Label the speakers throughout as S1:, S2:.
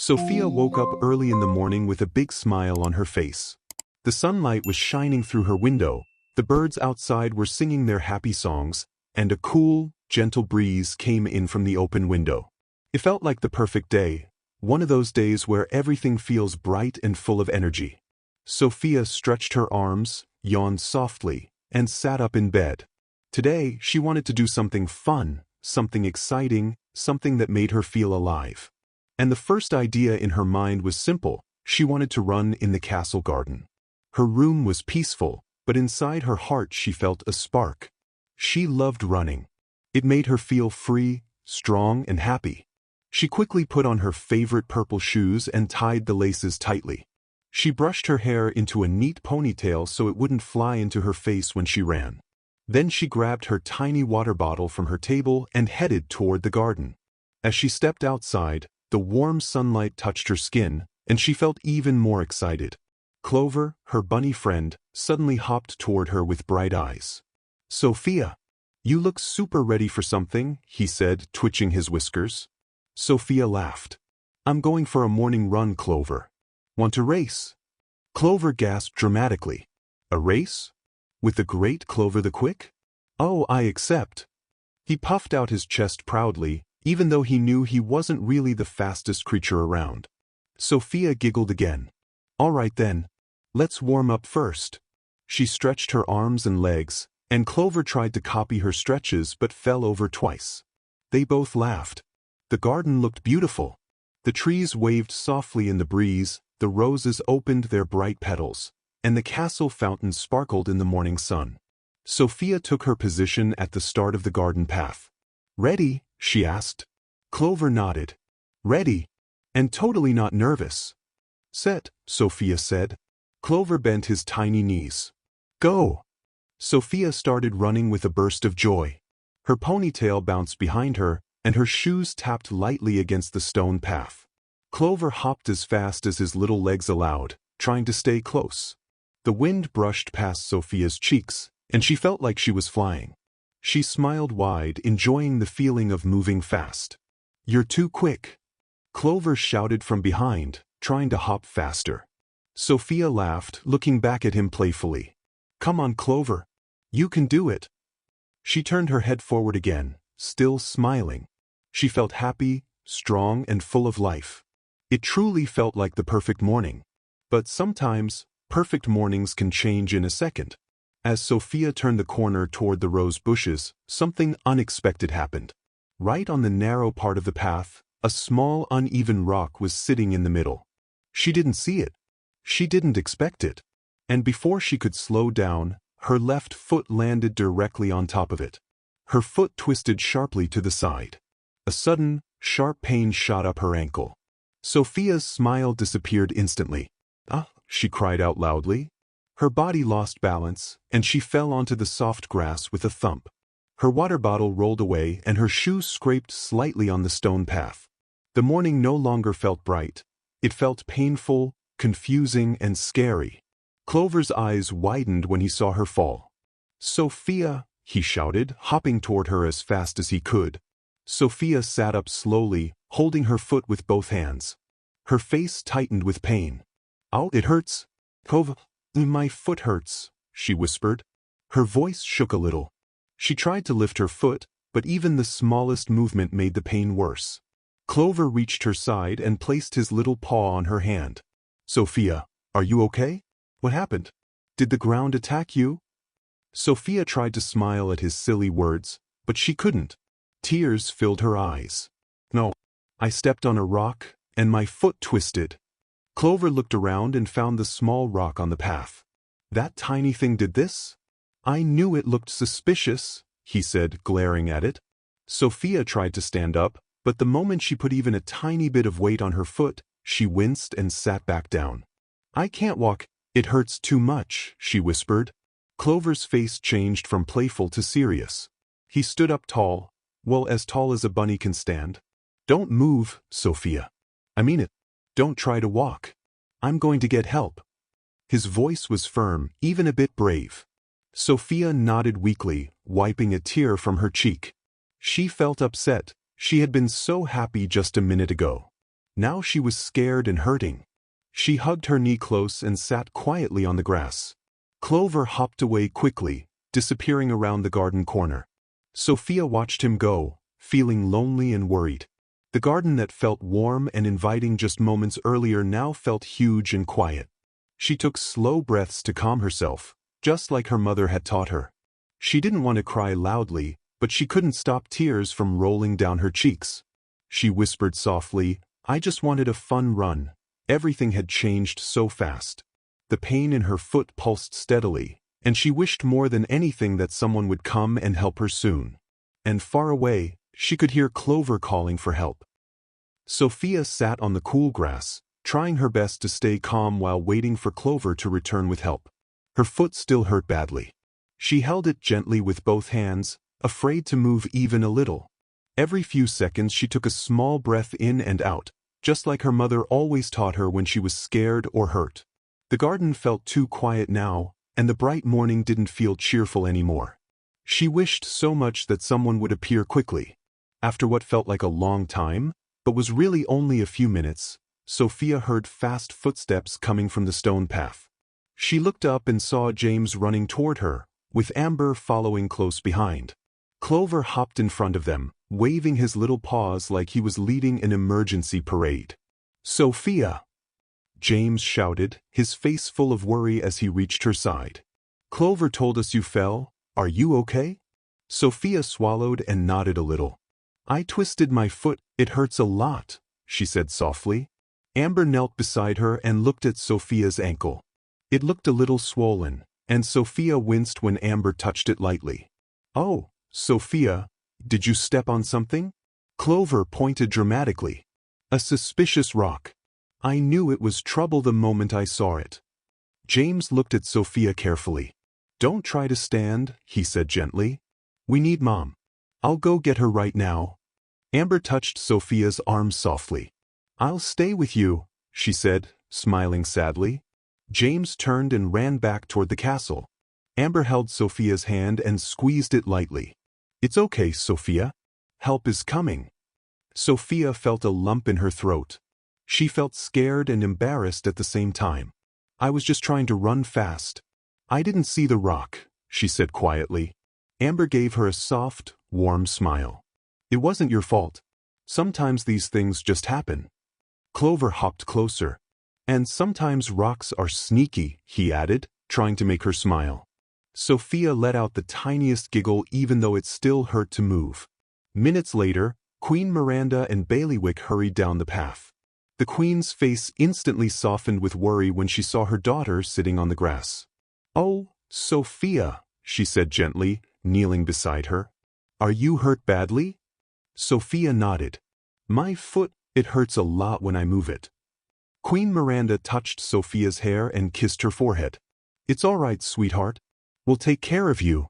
S1: Sophia woke up early in the morning with a big smile on her face. The sunlight was shining through her window, the birds outside were singing their happy songs, and a cool, gentle breeze came in from the open window. It felt like the perfect day, one of those days where everything feels bright and full of energy. Sophia stretched her arms, yawned softly, and sat up in bed. Today, she wanted to do something fun, something exciting, something that made her feel alive. And the first idea in her mind was simple: she wanted to run in the castle garden. Her room was peaceful, but inside her heart she felt a spark. She loved running. It made her feel free, strong, and happy. She quickly put on her favorite purple shoes and tied the laces tightly. She brushed her hair into a neat ponytail so it wouldn't fly into her face when she ran. Then she grabbed her tiny water bottle from her table and headed toward the garden. As she stepped outside, the warm sunlight touched her skin, and she felt even more excited. Clover, her bunny friend, suddenly hopped toward her with bright eyes. "Sophia, you look super ready for something," he said, twitching his whiskers. Sophia laughed. "I'm going for a morning run, Clover." "Want to race?" Clover gasped dramatically. "A race? With the great Clover the Quick? Oh, I accept." He puffed out his chest proudly, even though he knew he wasn't really the fastest creature around. Sophia giggled again. "All right then. Let's warm up first." She stretched her arms and legs, and Clover tried to copy her stretches but fell over twice. They both laughed. The garden looked beautiful. The trees waved softly in the breeze, the roses opened their bright petals, and the castle fountain sparkled in the morning sun. Sophia took her position at the start of the garden path. "Ready?" she asked. Clover nodded. "Ready. And totally not nervous." "Set," Sophia said. Clover bent his tiny knees. "Go!" Sophia started running with a burst of joy. Her ponytail bounced behind her, and her shoes tapped lightly against the stone path. Clover hopped as fast as his little legs allowed, trying to stay close. The wind brushed past Sophia's cheeks, and she felt like she was flying. She smiled wide, enjoying the feeling of moving fast. "You're too quick," Clover shouted from behind, trying to hop faster. Sophia laughed, looking back at him playfully. "Come on, Clover. You can do it." She turned her head forward again, still smiling. She felt happy, strong, and full of life. It truly felt like the perfect morning. But sometimes, perfect mornings can change in a second. As Sophia turned the corner toward the rose bushes, something unexpected happened. Right on the narrow part of the path, a small uneven rock was sitting in the middle. She didn't see it. She didn't expect it. And before she could slow down, her left foot landed directly on top of it. Her foot twisted sharply to the side. A sudden, sharp pain shot up her ankle. Sophia's smile disappeared instantly. "Ah!" she cried out loudly. Her body lost balance, and she fell onto the soft grass with a thump. Her water bottle rolled away and her shoe scraped slightly on the stone path. The morning no longer felt bright. It felt painful, confusing, and scary. Clover's eyes widened when he saw her fall. "Sophia!" he shouted, hopping toward her as fast as he could. Sophia sat up slowly, holding her foot with both hands. Her face tightened with pain. "Ow, it hurts. Clover, my foot hurts," she whispered. Her voice shook a little. She tried to lift her foot, but even the smallest movement made the pain worse. Clover reached her side and placed his little paw on her hand. "Sophia, are you okay? What happened? Did the ground attack you?" Sophia tried to smile at his silly words, but she couldn't. Tears filled her eyes. "No, I stepped on a rock, and my foot twisted." Clover looked around and found the small rock on the path. "That tiny thing did this? I knew it looked suspicious," he said, glaring at it. Sophia tried to stand up, but the moment she put even a tiny bit of weight on her foot, she winced and sat back down. "I can't walk, it hurts too much," she whispered. Clover's face changed from playful to serious. He stood up tall, well, as tall as a bunny can stand. "Don't move, Sophia. I mean it. Don't try to walk. I'm going to get help." His voice was firm, even a bit brave. Sophia nodded weakly, wiping a tear from her cheek. She felt upset. She had been so happy just a minute ago. Now she was scared and hurting. She hugged her knee close and sat quietly on the grass. Clover hopped away quickly, disappearing around the garden corner. Sofia watched him go, feeling lonely and worried. The garden that felt warm and inviting just moments earlier now felt huge and quiet. She took slow breaths to calm herself, just like her mother had taught her. She didn't want to cry loudly, but she couldn't stop tears from rolling down her cheeks. She whispered softly, "I just wanted a fun run." Everything had changed so fast. The pain in her foot pulsed steadily, and she wished more than anything that someone would come and help her soon. And far away, she could hear Clover calling for help. Sofia sat on the cool grass, trying her best to stay calm while waiting for Clover to return with help. Her foot still hurt badly. She held it gently with both hands, afraid to move even a little. Every few seconds she took a small breath in and out, just like her mother always taught her when she was scared or hurt. The garden felt too quiet now, and the bright morning didn't feel cheerful anymore. She wished so much that someone would appear quickly. After what felt like a long time, but was really only a few minutes, Sofia heard fast footsteps coming from the stone path. She looked up and saw James running toward her, with Amber following close behind. Clover hopped in front of them, waving his little paws like he was leading an emergency parade. "Sofia!" James shouted, his face full of worry as he reached her side. "Clover told us you fell. Are you okay?" Sofia swallowed and nodded a little. "I twisted my foot, it hurts a lot," she said softly. Amber knelt beside her and looked at Sofia's ankle. It looked a little swollen, and Sofia winced when Amber touched it lightly. "Oh, Sofia, did you step on something?" Clover pointed dramatically. "A suspicious rock. I knew it was trouble the moment I saw it." James looked at Sofia carefully. "Don't try to stand," he said gently. "We need Mom. I'll go get her right now." Amber touched Sofia's arm softly. "I'll stay with you," she said, smiling sadly. James turned and ran back toward the castle. Amber held Sofia's hand and squeezed it lightly. "It's okay, Sofia. Help is coming." Sofia felt a lump in her throat. She felt scared and embarrassed at the same time. "I was just trying to run fast. I didn't see the rock," she said quietly. Amber gave her a soft, warm smile. "It wasn't your fault. Sometimes these things just happen." Clover hopped closer. "And sometimes rocks are sneaky," he added, trying to make her smile. Sofia let out the tiniest giggle even though it still hurt to move. Minutes later, Queen Miranda and Bailiwick hurried down the path. The Queen's face instantly softened with worry when she saw her daughter sitting on the grass. "Oh, Sofia," she said gently, kneeling beside her. "Are you hurt badly?" Sofia nodded. "My foot, it hurts a lot when I move it." Queen Miranda touched Sofia's hair and kissed her forehead. "It's all right, sweetheart. We'll take care of you."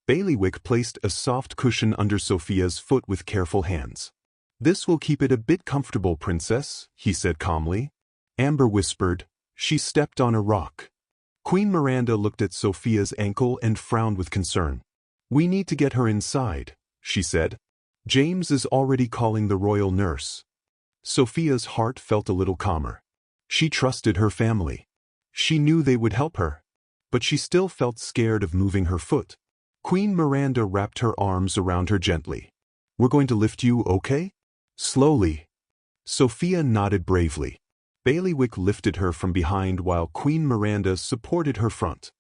S1: Bailiwick placed a soft cushion under Sofia's foot with careful hands. "This will keep it a bit comfortable, princess," he said calmly. Amber whispered, "She stepped on a rock." Queen Miranda looked at Sofia's ankle and frowned with concern. "We need to get her inside," she said. "James is already calling the royal nurse." Sofia's heart felt a little calmer. She trusted her family. She knew they would help her. But she still felt scared of moving her foot. Queen Miranda wrapped her arms around her gently. "We're going to lift you, okay?" "Slowly." Sofia nodded bravely. Bailiwick lifted her from behind while Queen Miranda supported her front.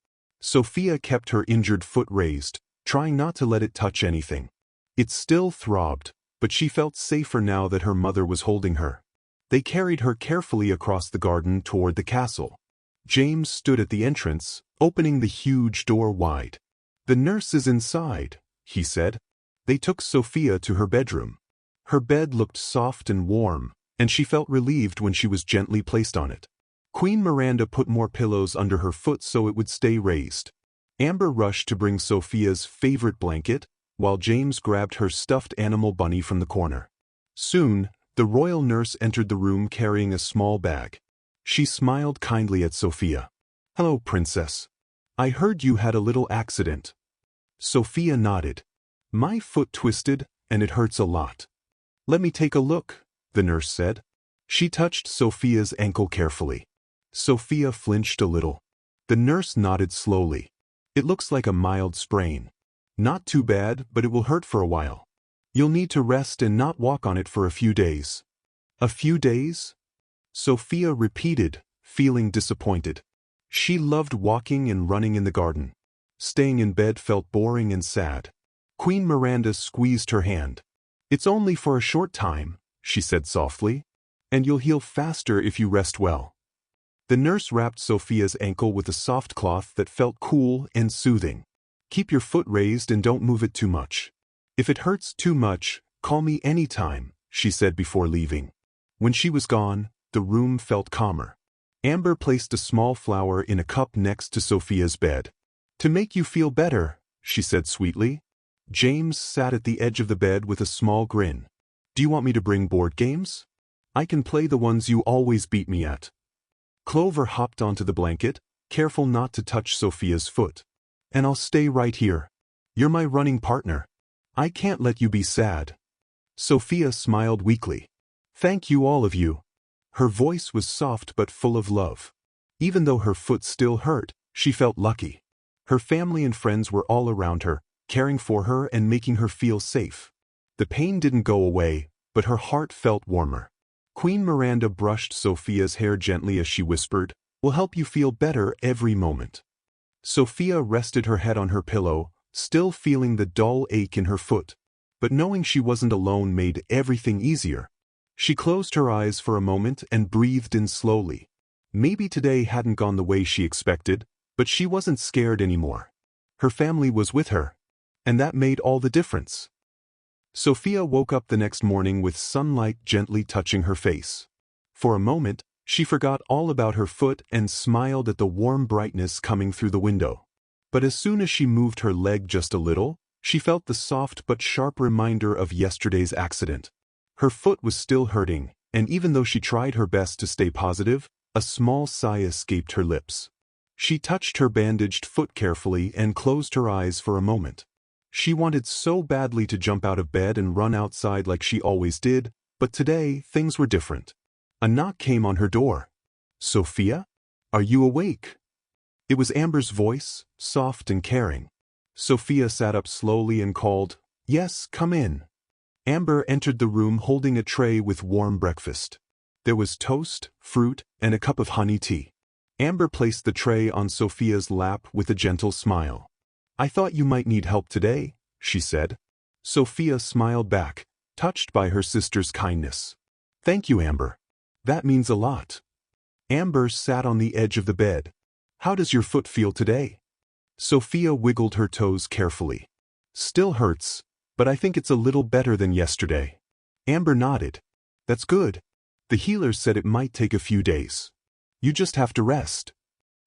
S1: Sofia kept her injured foot raised, trying not to let it touch anything. It still throbbed, but she felt safer now that her mother was holding her. They carried her carefully across the garden toward the castle. James stood at the entrance, opening the huge door wide. "The nurse is inside," he said. They took Sofia to her bedroom. Her bed looked soft and warm, and she felt relieved when she was gently placed on it. Queen Miranda put more pillows under her foot so it would stay raised. Amber rushed to bring Sofia's favorite blanket, while James grabbed her stuffed animal bunny from the corner. Soon, the royal nurse entered the room carrying a small bag. She smiled kindly at Sofia. "Hello, princess. I heard you had a little accident." Sofia nodded. "My foot twisted, and it hurts a lot." "Let me take a look," the nurse said. She touched Sofia's ankle carefully. Sofia flinched a little. The nurse nodded slowly. It looks like a mild sprain. Not too bad, but it will hurt for a while. You'll need to rest and not walk on it for a few days. A few days? Sofia repeated, feeling disappointed. She loved walking and running in the garden. Staying in bed felt boring and sad. Queen Miranda squeezed her hand. It's only for a short time, she said softly. And you'll heal faster if you rest well. The nurse wrapped Sofia's ankle with a soft cloth that felt cool and soothing. Keep your foot raised and don't move it too much. If it hurts too much, call me anytime, she said before leaving. When she was gone, the room felt calmer. Amber placed a small flower in a cup next to Sofia's bed. To make you feel better, she said sweetly. James sat at the edge of the bed with a small grin. Do you want me to bring board games? I can play the ones you always beat me at. Clover hopped onto the blanket, careful not to touch Sofia's foot. And I'll stay right here. You're my running partner. I can't let you be sad. Sofia smiled weakly. Thank you, all of you. Her voice was soft but full of love. Even though her foot still hurt, she felt lucky. Her family and friends were all around her, caring for her and making her feel safe. The pain didn't go away, but her heart felt warmer. Queen Miranda brushed Sofia's hair gently as she whispered, "We'll help you feel better every moment." Sofia rested her head on her pillow, still feeling the dull ache in her foot. But knowing she wasn't alone made everything easier. She closed her eyes for a moment and breathed in slowly. Maybe today hadn't gone the way she expected, but she wasn't scared anymore. Her family was with her. And that made all the difference. Sofia woke up the next morning with sunlight gently touching her face. For a moment, she forgot all about her foot and smiled at the warm brightness coming through the window. But as soon as she moved her leg just a little, she felt the soft but sharp reminder of yesterday's accident. Her foot was still hurting, and even though she tried her best to stay positive, a small sigh escaped her lips. She touched her bandaged foot carefully and closed her eyes for a moment. She wanted so badly to jump out of bed and run outside like she always did, but today things were different. A knock came on her door. "Sofia? Are you awake?" It was Amber's voice, soft and caring. Sofia sat up slowly and called, "Yes, come in." Amber entered the room holding a tray with warm breakfast. There was toast, fruit, and a cup of honey tea. Amber placed the tray on Sofia's lap with a gentle smile. "I thought you might need help today," she said. Sofia smiled back, touched by her sister's kindness. "Thank you, Amber. That means a lot." Amber sat on the edge of the bed. "How does your foot feel today?" Sofia wiggled her toes carefully. "Still hurts, but I think it's a little better than yesterday." Amber nodded. "That's good. The healer said it might take a few days. You just have to rest."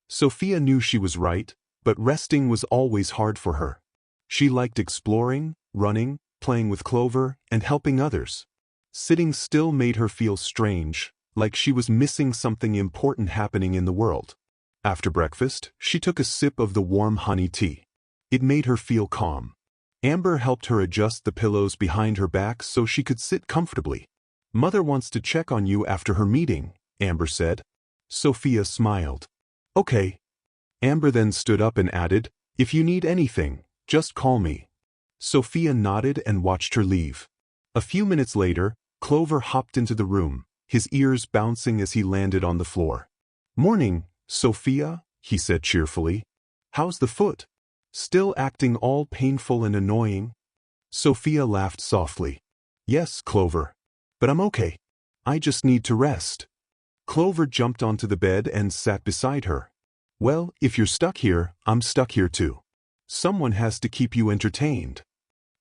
S1: Sofia knew she was right, but resting was always hard for her. She liked exploring, running, playing with Clover, and helping others. Sitting still made her feel strange, like she was missing something important happening in the world. After breakfast, she took a sip of the warm honey tea. It made her feel calm. Amber helped her adjust the pillows behind her back so she could sit comfortably. "Mother wants to check on you after her meeting," Amber said. Sofia smiled. "Okay." Amber then stood up and added, "If you need anything, just call me." Sofia nodded and watched her leave. A few minutes later, Clover hopped into the room, his ears bouncing as he landed on the floor. "Morning, Sofia," he said cheerfully. "How's the foot? Still acting all painful and annoying?" Sofia laughed softly. "Yes, Clover. But I'm okay. I just need to rest." Clover jumped onto the bed and sat beside her. "Well, if you're stuck here, I'm stuck here too. Someone has to keep you entertained."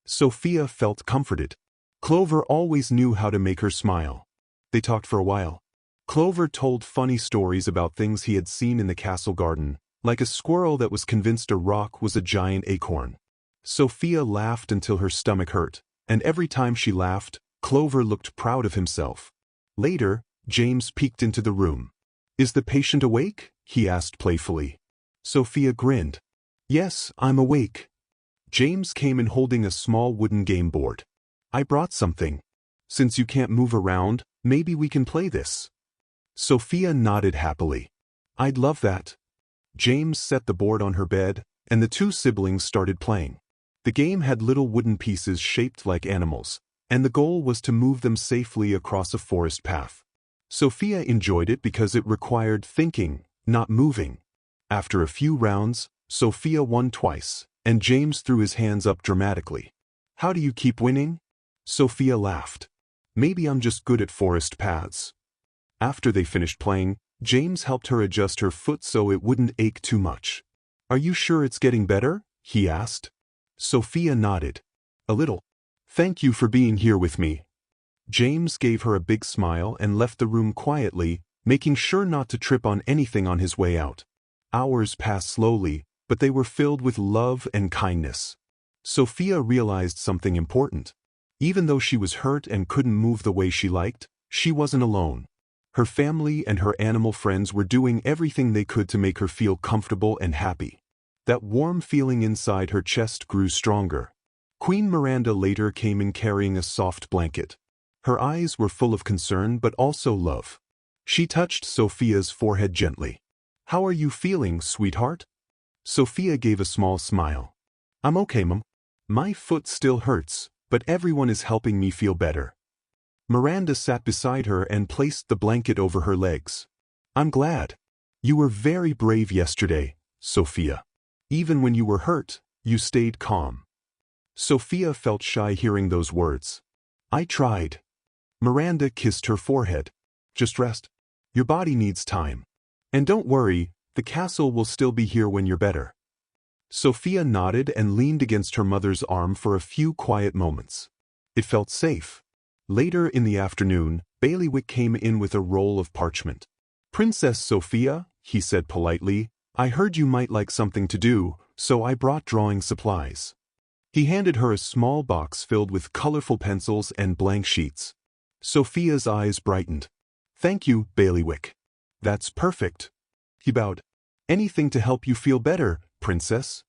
S1: Sofia felt comforted. Clover always knew how to make her smile. They talked for a while. Clover told funny stories about things he had seen in the castle garden, like a squirrel that was convinced a rock was a giant acorn. Sofia laughed until her stomach hurt, and every time she laughed, Clover looked proud of himself. Later, James peeked into the room. "Is the patient awake?" he asked playfully. Sofia grinned. "Yes, I'm awake." James came in holding a small wooden game board. "I brought something." Since you can't move around, maybe we can play this. Sofia nodded happily. I'd love that. James set the board on her bed, and the two siblings started playing. The game had little wooden pieces shaped like animals, and the goal was to move them safely across a forest path. Sofia enjoyed it because it required thinking, not moving. After a few rounds, Sofia won twice, and James threw his hands up dramatically. How do you keep winning? Sofia laughed. Maybe I'm just good at forest paths. After they finished playing, James helped her adjust her foot so it wouldn't ache too much. Are you sure it's getting better? He asked. Sofia nodded. A little. Thank you for being here with me. James gave her a big smile and left the room quietly, making sure not to trip on anything on his way out. Hours passed slowly, but they were filled with love and kindness. Sofia realized something important. Even though she was hurt and couldn't move the way she liked, she wasn't alone. Her family and her animal friends were doing everything they could to make her feel comfortable and happy. That warm feeling inside her chest grew stronger. Queen Miranda later came in carrying a soft blanket. Her eyes were full of concern but also love. She touched Sofia's forehead gently. How are you feeling, sweetheart? Sofia gave a small smile. I'm okay, Mom. My foot still hurts, but everyone is helping me feel better. Miranda sat beside her and placed the blanket over her legs. I'm glad. You were very brave yesterday, Sofia. Even when you were hurt, you stayed calm. Sofia felt shy hearing those words. I tried. Miranda kissed her forehead. Just rest. Your body needs time. And don't worry, the castle will still be here when you're better. Sofia nodded and leaned against her mother's arm for a few quiet moments. It felt safe. Later in the afternoon, Bailiwick came in with a roll of parchment. Princess Sofia, he said politely, I heard you might like something to do, so I brought drawing supplies. He handed her a small box filled with colorful pencils and blank sheets. Sofia's eyes brightened. Thank you, Bailiwick. That's perfect. He bowed. Anything to help you feel better, Princess.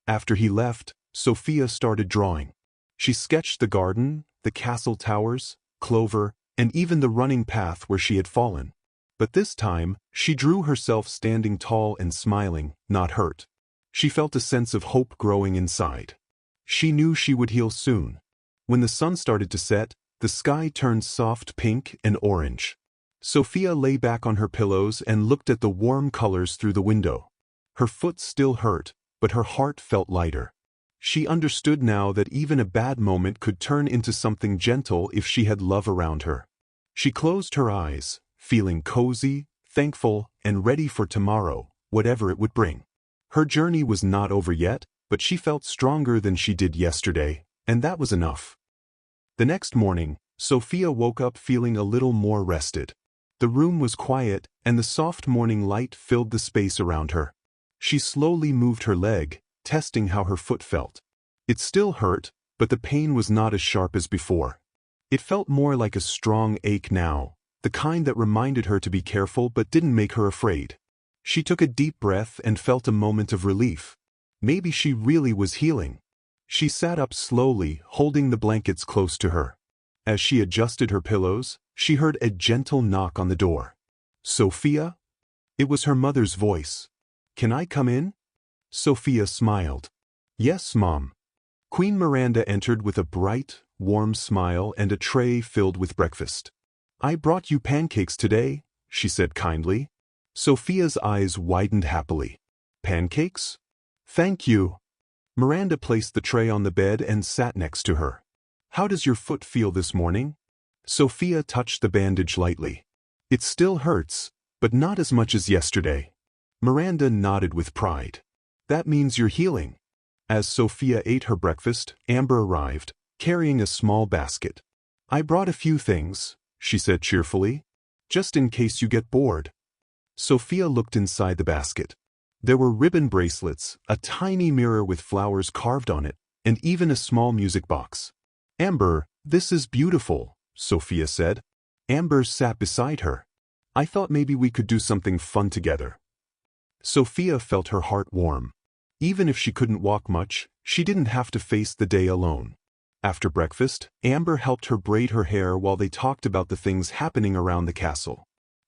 S1: After he left, Sofia started drawing. She sketched the garden, the castle towers, Clover, and even the running path where she had fallen. But this time, she drew herself standing tall and smiling, not hurt. She felt a sense of hope growing inside. She knew she would heal soon. When the sun started to set, the sky turned soft pink and orange. Sofia lay back on her pillows and looked at the warm colors through the window. Her foot still hurt, but her heart felt lighter. She understood now that even a bad moment could turn into something gentle if she had love around her. She closed her eyes, feeling cozy, thankful, and ready for tomorrow, whatever it would bring. Her journey was not over yet, but she felt stronger than she did yesterday, and that was enough. The next morning, Sofia woke up feeling a little more rested. The room was quiet, and the soft morning light filled the space around her. She slowly moved her leg, testing how her foot felt. It still hurt, but the pain was not as sharp as before. It felt more like a strong ache now, the kind that reminded her to be careful but didn't make her afraid. She took a deep breath and felt a moment of relief. Maybe she really was healing. She sat up slowly, holding the blankets close to her. As she adjusted her pillows, she heard a gentle knock on the door. Sofia? It was her mother's voice. Can I come in? Sofia smiled. Yes, Mom. Queen Miranda entered with a bright, warm smile and a tray filled with breakfast. I brought you pancakes today, she said kindly. Sofia's eyes widened happily. Pancakes? Thank you. Miranda placed the tray on the bed and sat next to her. How does your foot feel this morning? Sofia touched the bandage lightly. It still hurts, but not as much as yesterday. Miranda nodded with pride. That means you're healing. As Sofia ate her breakfast, Amber arrived, carrying a small basket. I brought a few things, she said cheerfully, just in case you get bored. Sofia looked inside the basket. There were ribbon bracelets, a tiny mirror with flowers carved on it, and even a small music box. Amber, this is beautiful, Sofia said. Amber sat beside her. I thought maybe we could do something fun together. Sofia felt her heart warm. Even if she couldn't walk much, she didn't have to face the day alone. After breakfast, Amber helped her braid her hair while they talked about the things happening around the castle.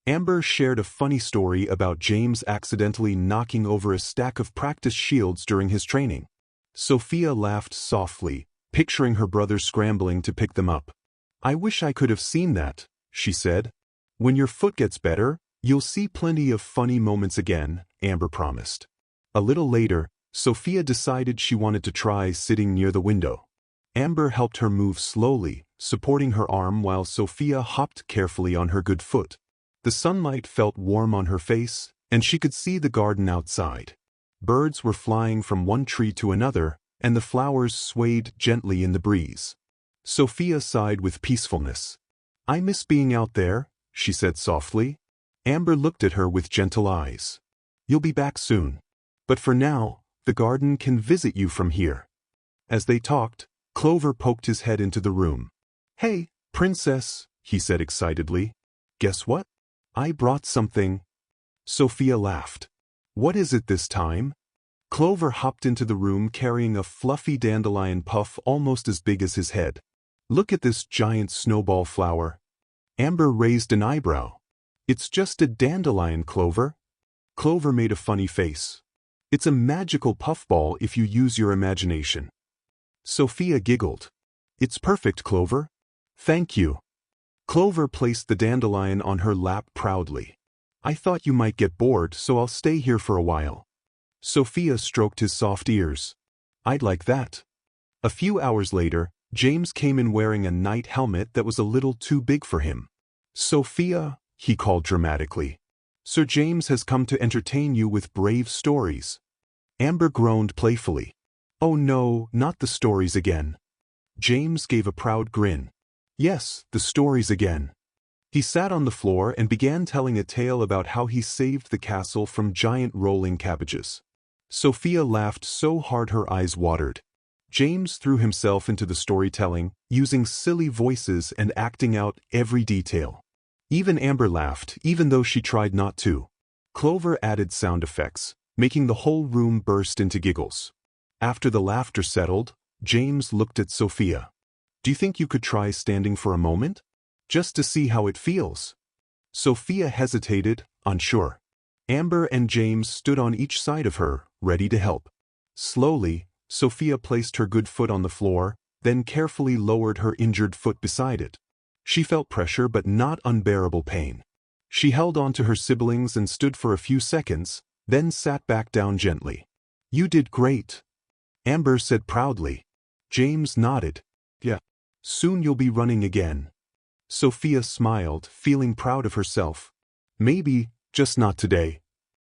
S1: Amber shared a funny story about James accidentally knocking over a stack of practice shields during his training. Sofia laughed softly, picturing her brother scrambling to pick them up. "I wish I could have seen that," she said. "When your foot gets better, you'll see plenty of funny moments again," Amber promised. A little later, Sofia decided she wanted to try sitting near the window. Amber helped her move slowly, supporting her arm while Sofia hopped carefully on her good foot. The sunlight felt warm on her face, and she could see the garden outside. Birds were flying from one tree to another, and the flowers swayed gently in the breeze. Sofia sighed with peacefulness. "I miss being out there," she said softly. Amber looked at her with gentle eyes. "You'll be back soon. But for now, the garden can visit you from here." As they talked, Clover poked his head into the room. "Hey, princess," he said excitedly. "Guess what? I brought something." Sofia laughed. "What is it this time?" Clover hopped into the room carrying a fluffy dandelion puff almost as big as his head. "Look at this giant snowball flower." Amber raised an eyebrow. "It's just a dandelion, Clover." Clover made a funny face. "It's a magical puffball if you use your imagination." Sofia giggled. "It's perfect, Clover." "Thank you." Clover placed the dandelion on her lap proudly. "I thought you might get bored, so I'll stay here for a while." Sofia stroked his soft ears. "I'd like that." A few hours later, James came in wearing a knight helmet that was a little too big for him. "Sofia," he called dramatically. "Sir James has come to entertain you with brave stories." Amber groaned playfully. "Oh no, not the stories again." James gave a proud grin. "Yes, the stories again." He sat on the floor and began telling a tale about how he saved the castle from giant rolling cabbages. Sofia laughed so hard her eyes watered. James threw himself into the storytelling, using silly voices and acting out every detail. Even Amber laughed, even though she tried not to. Clover added sound effects, making the whole room burst into giggles. After the laughter settled, James looked at Sofia. "Do you think you could try standing for a moment? Just to see how it feels?" Sofia hesitated, unsure. Amber and James stood on each side of her, ready to help. Slowly, Sofia placed her good foot on the floor, then carefully lowered her injured foot beside it. She felt pressure but not unbearable pain. She held on to her siblings and stood for a few seconds, then sat back down gently. "You did great," Amber said proudly. James nodded. "Yeah. Soon you'll be running again." Sofia smiled, feeling proud of herself. "Maybe, just not today."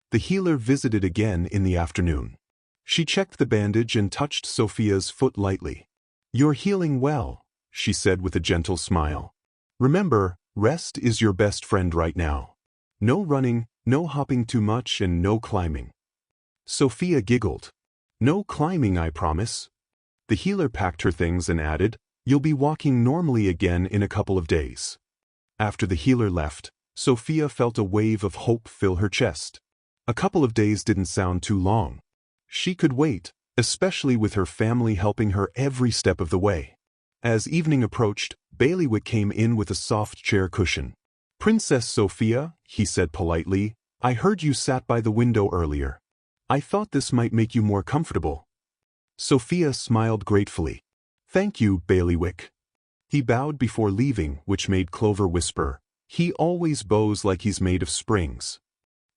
S1: The healer visited again in the afternoon. She checked the bandage and touched Sofia's foot lightly. "You're healing well," she said with a gentle smile. "Remember, rest is your best friend right now. No running, no hopping too much, and no climbing." Sofia giggled. "No climbing, I promise." The healer packed her things and added, "You'll be walking normally again in a couple of days." After the healer left, Sofia felt a wave of hope fill her chest. A couple of days didn't sound too long. She could wait, especially with her family helping her every step of the way. As evening approached, Bailiwick came in with a soft chair cushion. "Princess Sofia," he said politely, "I heard you sat by the window earlier. I thought this might make you more comfortable." Sofia smiled gratefully. "Thank you, Bailiwick." He bowed before leaving, which made Clover whisper, "He always bows like he's made of springs."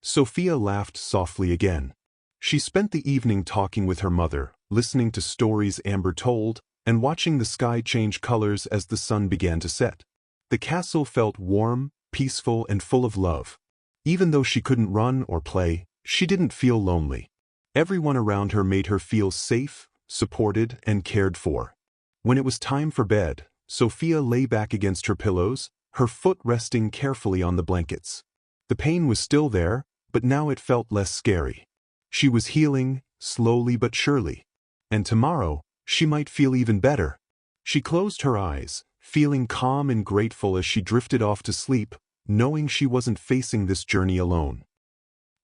S1: Sofia laughed softly again. She spent the evening talking with her mother, listening to stories Amber told, and watching the sky change colors as the sun began to set. The castle felt warm, peaceful, and full of love. Even though she couldn't run or play, she didn't feel lonely. Everyone around her made her feel safe, supported, and cared for. When it was time for bed, Sofia lay back against her pillows, her foot resting carefully on the blankets. The pain was still there, but now it felt less scary. She was healing, slowly but surely. And tomorrow, she might feel even better. She closed her eyes, feeling calm and grateful as she drifted off to sleep, knowing she wasn't facing this journey alone.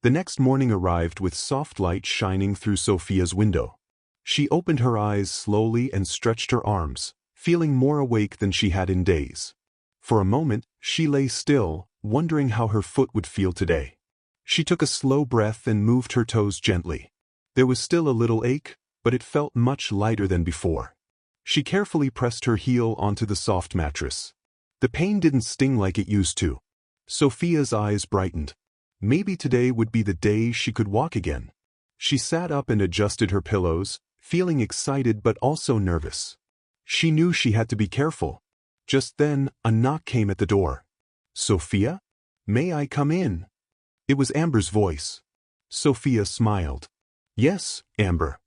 S1: The next morning arrived with soft light shining through Sofia's window. She opened her eyes slowly and stretched her arms, feeling more awake than she had in days. For a moment, she lay still, wondering how her foot would feel today. She took a slow breath and moved her toes gently. There was still a little ache, but it felt much lighter than before. She carefully pressed her heel onto the soft mattress. The pain didn't sting like it used to. Sofia's eyes brightened. Maybe today would be the day she could walk again. She sat up and adjusted her pillows, feeling excited but also nervous. She knew she had to be careful. Just then, a knock came at the door. "Sofia? May I come in?" It was Amber's voice. Sofia smiled. "Yes, Amber."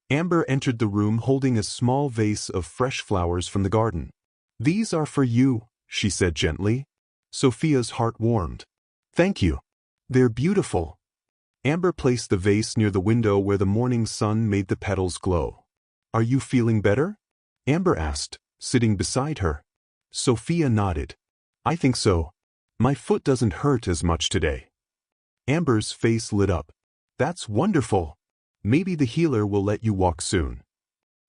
S1: Amber entered the room holding a small vase of fresh flowers from the garden. "These are for you," she said gently. Sofia's heart warmed. "Thank you. They're beautiful." Amber placed the vase near the window where the morning sun made the petals glow. "Are you feeling better?" Amber asked, sitting beside her. Sofia nodded. "I think so. My foot doesn't hurt as much today." Amber's face lit up. "That's wonderful. Maybe the healer will let you walk soon."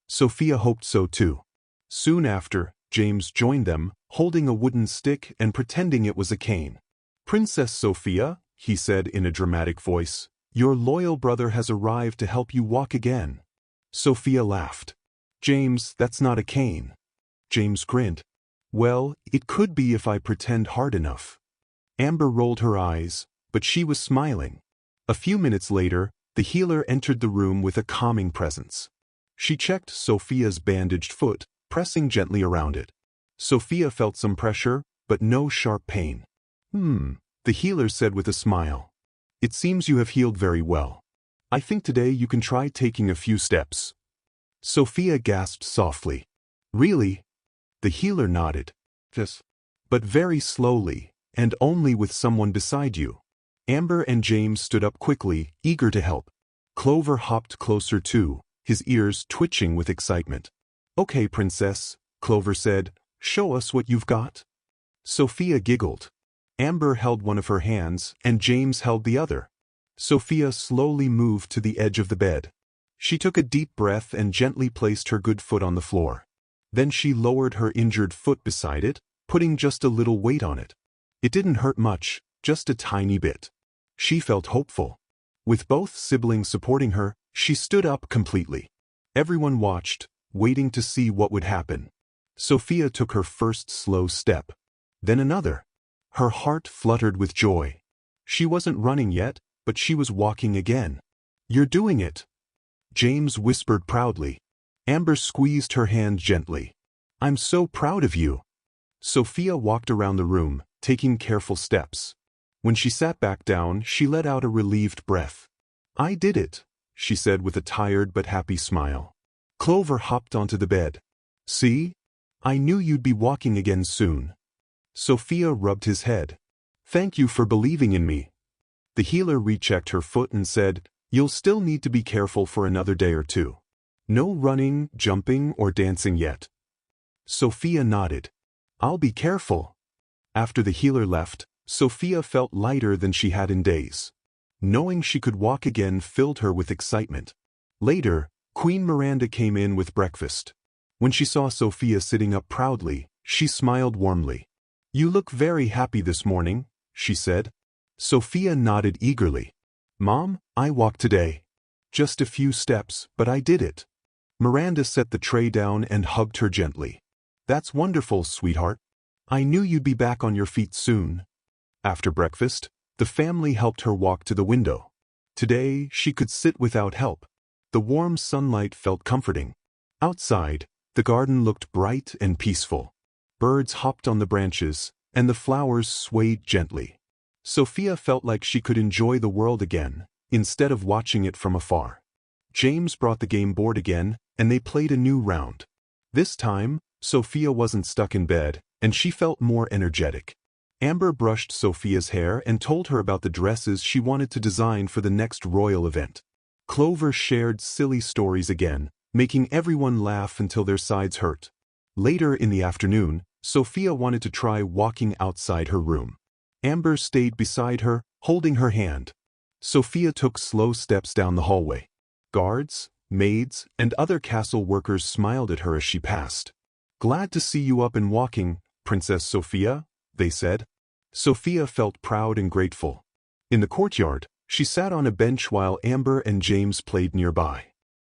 S1: Sofia hoped so too. Soon after, James joined them, holding a wooden stick and pretending it was a cane. "Princess Sofia," he said in a dramatic voice, "your loyal brother has arrived to help you walk again." Sofia laughed. "James, that's not a cane." James grinned. "Well, it could be if I pretend hard enough." Amber rolled her eyes, but she was smiling. A few minutes later, the healer entered the room with a calming presence. She checked Sofia's bandaged foot, pressing gently around it. Sofia felt some pressure, but no sharp pain. The healer said with a smile. "It seems you have healed very well. I think today you can try taking a few steps." Sofia gasped softly. "Really?" The healer nodded. "Yes. But very slowly, and only with someone beside you." Amber and James stood up quickly, eager to help. Clover hopped closer too, his ears twitching with excitement. "Okay, Princess," Clover said, "show us what you've got." Sofia giggled. Amber held one of her hands, and James held the other. Sofia slowly moved to the edge of the bed. She took a deep breath and gently placed her good foot on the floor. Then she lowered her injured foot beside it, putting just a little weight on it. It didn't hurt much, just a tiny bit. She felt hopeful. With both siblings supporting her, she stood up completely. Everyone watched, waiting to see what would happen. Sofia took her first slow step. Then another. Her heart fluttered with joy. She wasn't running yet, but she was walking again. "You're doing it," James whispered proudly. Amber squeezed her hand gently. "I'm so proud of you." Sofia walked around the room, taking careful steps. When she sat back down, she let out a relieved breath. "I did it," she said with a tired but happy smile. Clover hopped onto the bed. "See? I knew you'd be walking again soon." Sofia rubbed his head. "Thank you for believing in me." The healer rechecked her foot and said, "You'll still need to be careful for another day or two. No running, jumping, or dancing yet." Sofia nodded. "I'll be careful." After the healer left, Sofia felt lighter than she had in days. Knowing she could walk again filled her with excitement. Later, Queen Miranda came in with breakfast. When she saw Sofia sitting up proudly, she smiled warmly. "You look very happy this morning," she said. Sofia nodded eagerly. "Mom, I walked today. Just a few steps, but I did it." Miranda set the tray down and hugged her gently. "That's wonderful, sweetheart. I knew you'd be back on your feet soon." After breakfast, the family helped her walk to the window. Today, she could sit without help. The warm sunlight felt comforting. Outside, the garden looked bright and peaceful. Birds hopped on the branches, and the flowers swayed gently. Sofia felt like she could enjoy the world again, instead of watching it from afar. James brought the game board again, and they played a new round. This time, Sofia wasn't stuck in bed, and she felt more energetic. Amber brushed Sofia's hair and told her about the dresses she wanted to design for the next royal event. Clover shared silly stories again, making everyone laugh until their sides hurt. Later in the afternoon, Sofia wanted to try walking outside her room. Amber stayed beside her, holding her hand. Sofia took slow steps down the hallway. Guards, maids, and other castle workers smiled at her as she passed. "Glad to see you up and walking, Princess Sofia," they said. Sofia felt proud and grateful. In the courtyard, she sat on a bench while Amber and James played nearby.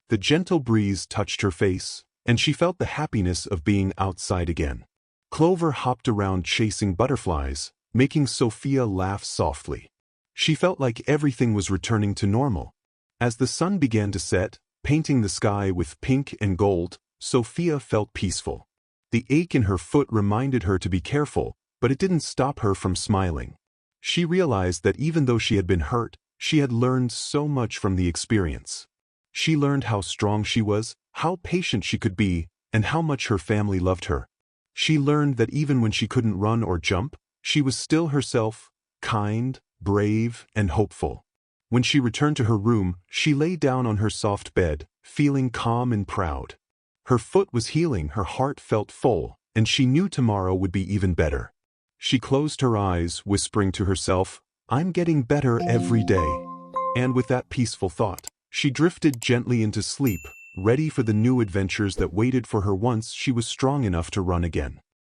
S1: The gentle breeze touched her face, and she felt the happiness of being outside again. Clover hopped around chasing butterflies, making Sofia laugh softly. She felt like everything was returning to normal. As the sun began to set, painting the sky with pink and gold, Sofia felt peaceful. The ache in her foot reminded her to be careful, but it didn't stop her from smiling. She realized that even though she had been hurt, she had learned so much from the experience. She learned how strong she was, how patient she could be, and how much her family loved her. She learned that even when she couldn't run or jump, she was still herself, kind, brave, and hopeful. When she returned to her room, she lay down on her soft bed, feeling calm and proud. Her foot was healing, her heart felt full, and she knew tomorrow would be even better. She closed her eyes, whispering to herself, "I'm getting better every day." And with that peaceful thought, she drifted gently into sleep, ready for the new adventures that waited for her once she was strong enough to run again.